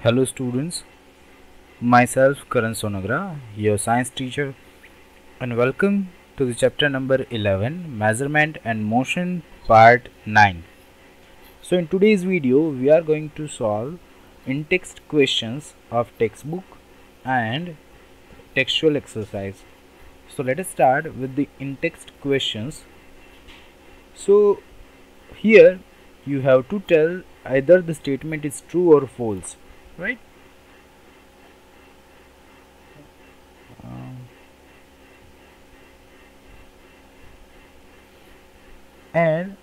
Hello students, myself Karan Sonagra, your science teacher, and welcome to the chapter number 11, Measurement and Motion, part 9. So in today's video, we are going to solve in-text questions of textbook and textual exercise. So let us start with the in-text questions. So here you have to tell either the statement is true or false, right? And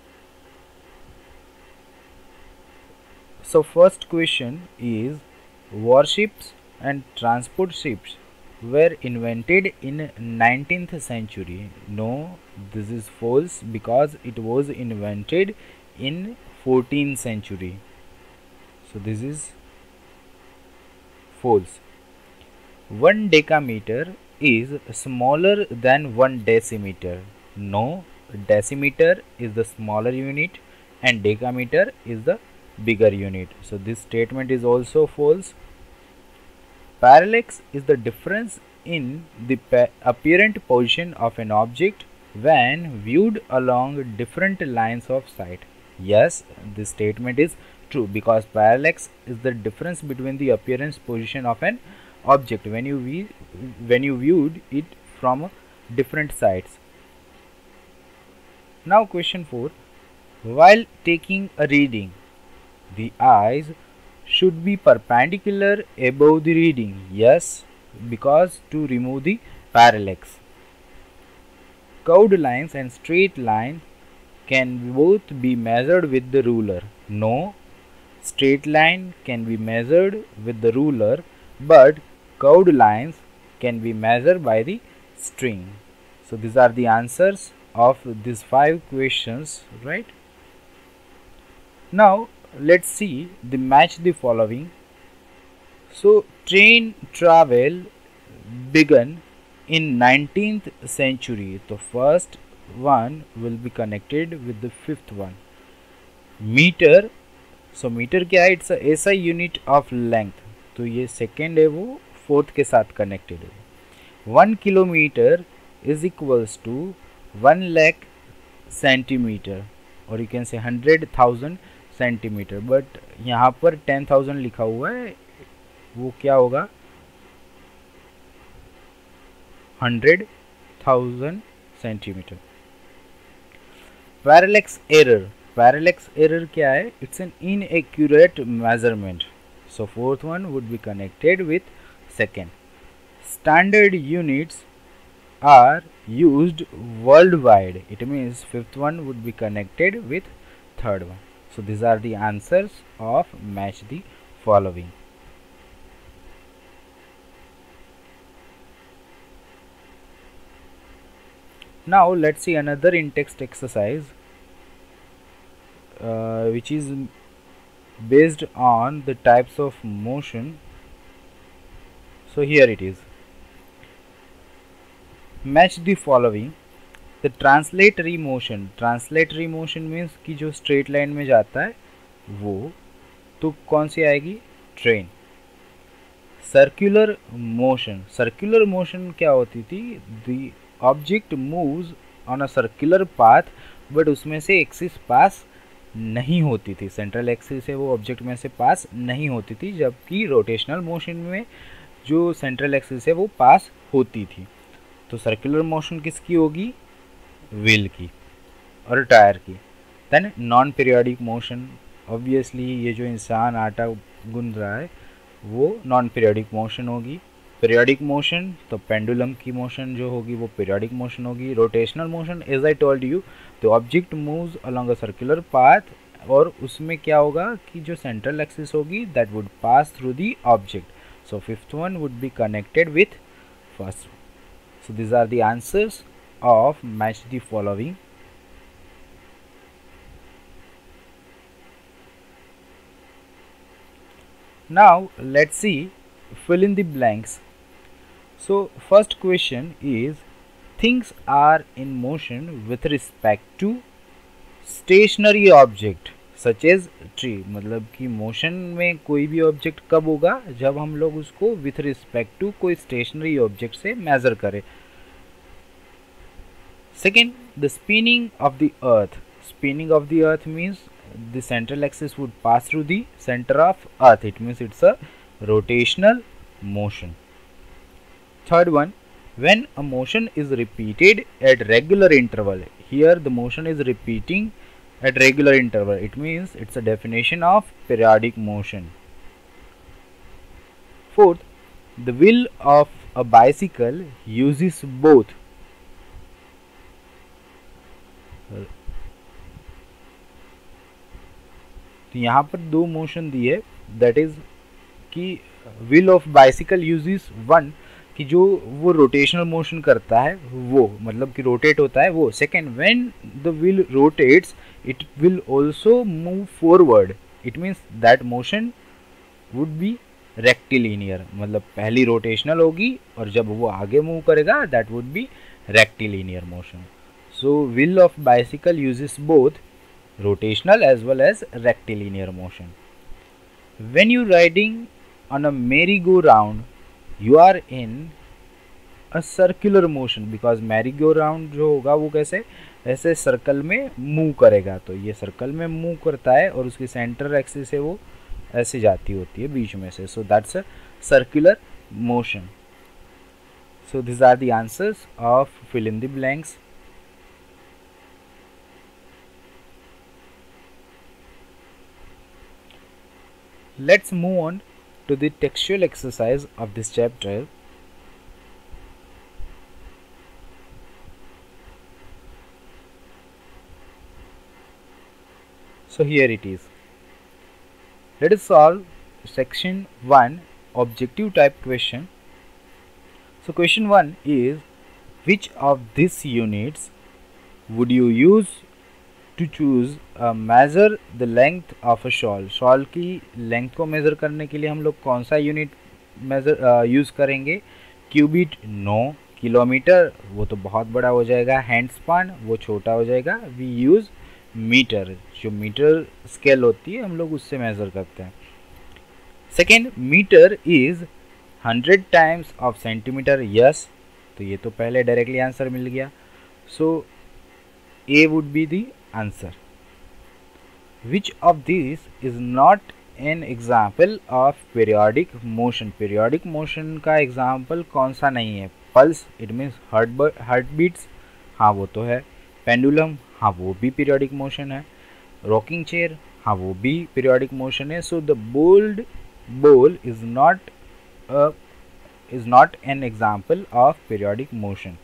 so first question is, warships and transport ships were invented in 19th century. No, this is false because it was invented in 14th century. So this is false. 1 decameter is smaller than 1 decimeter. No, decimeter is the smaller unit and decameter is the bigger unit. So this statement is also false. Parallax is the difference in the apparent position of an object when viewed along different lines of sight. Yes, this statement is true because parallax is the difference between the appearance position of an object when you viewed it from different sides. Now question 4. While taking a reading, the eyes should be perpendicular above the reading. Yes, because to remove the parallax. Curved lines and straight line can both be measured with the ruler. No, straight line can be measured with the ruler, but curved lines can be measured by the string. So these are the answers of these 5 questions, right? Now let's see the match the following. So train travel began in 19th century. The first one will be connected with the fifth one. Metre, so metre क्या है? It's ऐसा unit of length, तो ये second है वो fourth के साथ connected है. 1 kilometre is equals to 1 lakh centimetre और you can say 100,000 centimetre, but यहाँ पर 10,000 लिखा हुआ है, वो क्या होगा? 100,000 centimetre. Parallax error, parallax error क्या है? It's an inaccurate measurement. So fourth one would be connected with second. Standard units are used worldwide. It means fifth one would be connected with third one. So these are the answers of match the following. Now let's see another in-text exercise which is based on the types of motion. So here it is. Match the following. The translatory motion. Translatory motion means कि जो straight line में जाता है वो, तो कौन सी आएगी? Train. Circular motion. Circular motion क्या होती थी? The object moves on a circular path, but उसमें से एक्सिस पास नहीं होती थी. सेंट्रल एक्सिस से वो ऑब्जेक्ट में से पास नहीं होती थी, जबकि रोटेशनल मोशन में जो सेंट्रल एक्सिस है वो पास होती थी. तो सर्कुलर मोशन किसकी होगी? व्हील की और टायर की. Then non periodic motion, obviously ये जो इंसान आटा गूंद रहा है वो नॉन पीरियोडिक मोशन होगी. पीरियोडिक मोशन तो पेंडुलम की मोशन जो होगी वो पीरियोडिक मोशन होगी. Rotational motion, as I told you, the object moves along a circular path, और उसमें क्या होगा कि जो सेंट्रल एक्सिस होगी that would pass through the object. So fifth one would be connected with first. So these are the answers of match the following. Now let's see fill in the blanks. So first question is, things are in motion with respect to stationary object. Such as tree, मतलब कि motion में कोई भी object कब होगा, जब हम लोग उसको विथ रिस्पेक्ट टू कोई स्टेशनरी ऑब्जेक्ट से मेजर करें. Second, the spinning of the earth. Spinning of the earth means the central axis would pass through the center of earth. It means it's a rotational motion. Third one, when a motion is repeated at regular interval. Here the motion is repeating at regular interval. It means it's a definition of periodic motion. Fourth, the wheel of a bicycle uses both तो यहाँ पर दो motion दिए, that is कि wheel of bicycle uses one, कि जो वो rotational motion करता है वो, मतलब कि रोटेट होता है वो. Second, when the wheel rotates it will also move forward. It means that motion would be rectilinear, मतलब पहली रोटेशनल होगी और जब वो आगे मूव करेगा that would B rectilinear motion. So wheel of bicycle uses both rotational as well as rectilinear motion. When you riding on a merry-go-round, you are in a circular motion because merry-go-round जो होगा वो कैसे ऐसे circle में move करेगा. तो ये circle में मूव करता है और उसकी सेंटर एक्सिस से वो ऐसे जाती होती है बीच में से. So that's a circular motion. So these are the answers of fill in the blanks. Let's move on to the textual exercise of this chapter. So here it is. Let us solve section 1 objective type question. So question 1 is, which of these units would you use to choose measure the length of a shawl. Shawl की length को measure करने के लिए हम लोग कौन सा unit measure use करेंगे. क्यूबिट नो, किलोमीटर वो तो बहुत बड़ा हो जाएगा, हैंड स्पान वो छोटा हो जाएगा. वी यूज़ मीटर, जो मीटर स्केल होती है हम लोग उससे मेज़र करते हैं. Second, metre is 100 times of centimetre. Yes, तो ये तो पहले डायरेक्टली आंसर मिल गया. So A would be the answer. Which of these is not an example of periodic motion? Periodic motion का example कौन सा नहीं है. Pulse, it means heart beats, हाँ वो तो है. Pendulum, हाँ वो भी periodic motion है. Rocking chair, हाँ वो भी periodic motion है. So the ball is not an example of periodic motion.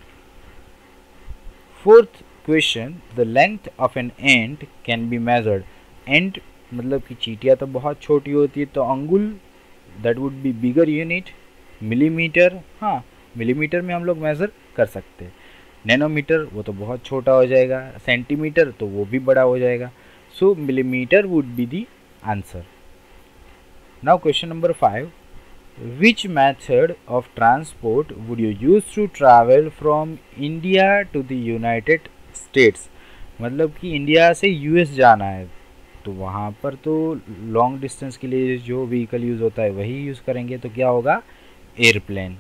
Fourth question, the length of an ant can be measured. Ant मतलब कि चींटियाँ तो बहुत छोटी होती है, तो अंगुल that would be bigger unit. Millimetre, हाँ मिलीमीटर में हम लोग मेज़र कर सकते हैं. नैनोमीटर वो तो बहुत छोटा हो जाएगा. सेंटीमीटर तो वो भी बड़ा हो जाएगा. So millimetre would be the answer. Now question number 5, which method of transport would you use to travel from India to the United States? मतलब कि इंडिया से यूएस जाना है तो वहाँ पर तो लॉन्ग डिस्टेंस के लिए जो व्हीकल यूज़ होता है वही यूज़ करेंगे. तो क्या होगा, एयरप्लेन.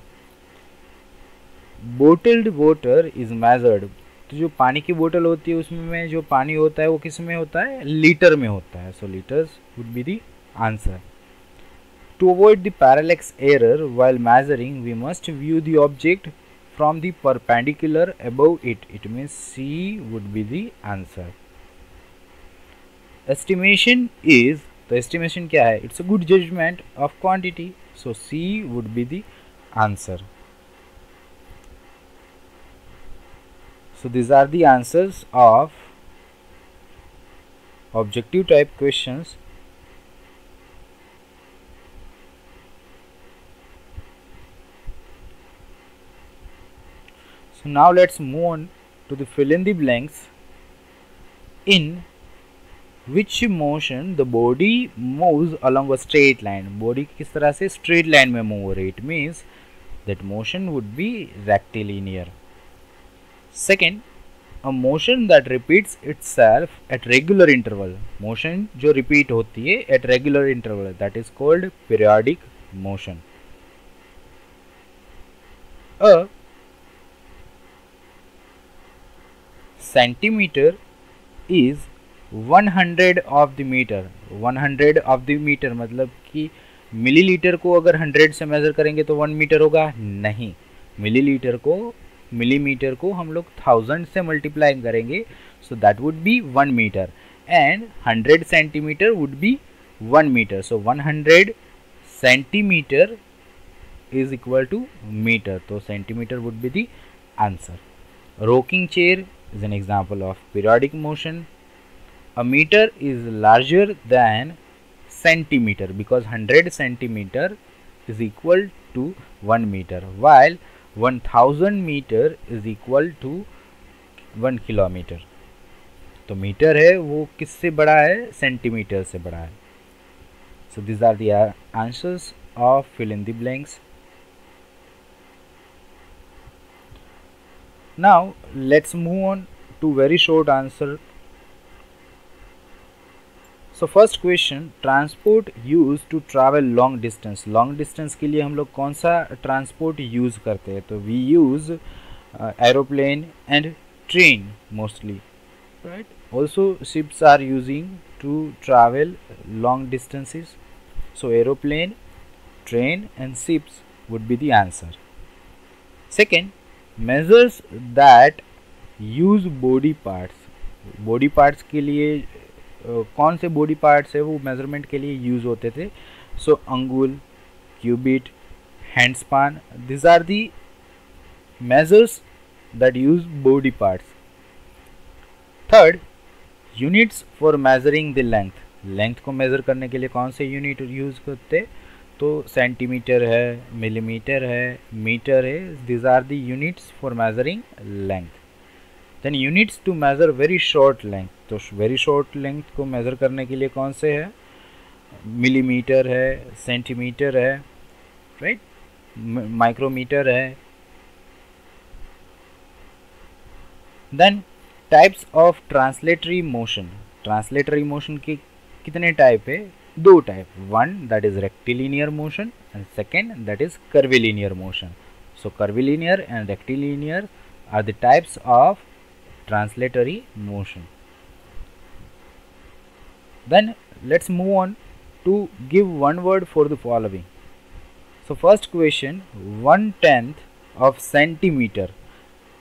बोटल्ड वाटर इज़ मेजर्ड, तो जो पानी की बोतल होती है उसमें जो पानी होता है वो किस में होता है, लीटर में होता है. So litres would be the answer. To avoid the parallax error while measuring, we must view the object from the perpendicular above it. It means C would be the answer. Estimation is, तो estimation क्या है, it's a good judgment of quantity. So C would be the answer. So these are the answers of objective type questions. So now let's move on to the fill in the blanks. In which motion the body moves along a straight line? Body किस तरह से straight line में move हो रही है. It means that motion would be rectilinear. Second, a motion that repeats itself at regular interval. Motion जो repeat होती है at regular interval, that is called periodic motion. A centimeter is 100 of the meter. 100 of the meter मतलब कि millilitre को अगर 100 से measure करेंगे तो 1 मीटर होगा? नहीं, मिलीमीटर को हम लोग 1000 से मल्टीप्लाई करेंगे, so that would be 1 metre, and 100 centimetre would be 1 metre. So 100 centimetre is equal to meter, तो centimeter would be the answer. Rocking chair is an example of periodic motion. A meter is larger than centimeter because 100 centimeter is equal to 1 meter, while 1000 meter is equal to 1 kilometer. तो metre है वो किससे बड़ा है? Centimetre से बड़ा है. So these are the answers of fill in the blanks. Now let's move on to very short answer. So first question, transport used to travel long distance. Long distance के लिए हम लोग कौन सा transport use करते हैं? तो we use aeroplane and train mostly, right? Also ships are using to travel long distances. So aeroplane, train and ships would be the answer. Second, measures that use body parts. Body parts के लिए कौन से body parts है वो measurement के लिए use होते थे? So angul, cubit, hand span, this are the measures that use body parts. Third, units for measuring the length. Length को मेजर करने के लिए कौन से यूनिट यूज करते? तो सेंटीमीटर है, मिलीमीटर है, मीटर है. This are the units for measuring length. Then units to measure very short length. तो वेरी शॉर्ट लेंथ को मेजर करने के लिए कौन से है? मिलीमीटर है, सेंटीमीटर है, राइट, माइक्रोमीटर है. Then types of translatory motion. Translatory motion के कितने टाइप है? दो type. One that is rectilinear motion and second that is curvilinear motion. So curvilinear and rectilinear are the types of translatory motion. Then let's move on to give one word for the following. So first question, 1/10 of centimeter.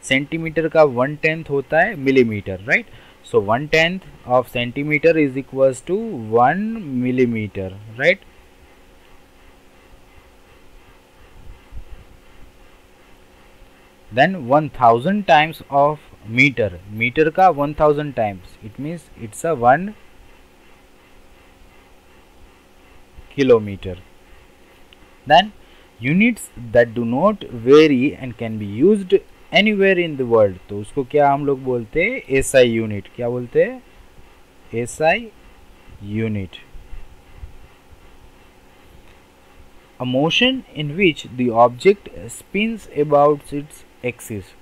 Centimetre का 1/10 होता है millimetre, right? So 1/10 of centimeter is equals to 1 millimeter, right? Then 1000 times of meter. Metre का 1000 times, it means it's a 1 kilometer. Then units that do not vary and can be used anywhere in the world. तो उसको क्या हम लोग बोलते हैं? SI unit. क्या बोलते हैं? SI unit. A motion in which the object spins about its axis.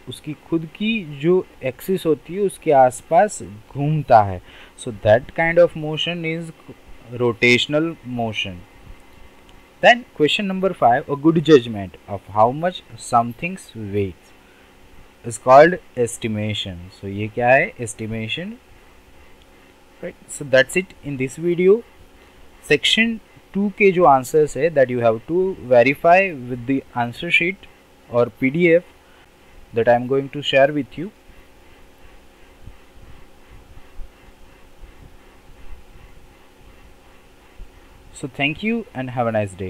उसकी खुद की जो एक्सिस होती है उसके आसपास घूमता है. So that kind of motion is rotational motion. Then question number 5, a good judgement of how much something's weight is called estimation. So ये क्या है? Estimation, right? So that's it in this video. Section 2 के जो answers है that you have to verify with the answer sheet और PDF that I am going to share with you. So thank you and have a nice day.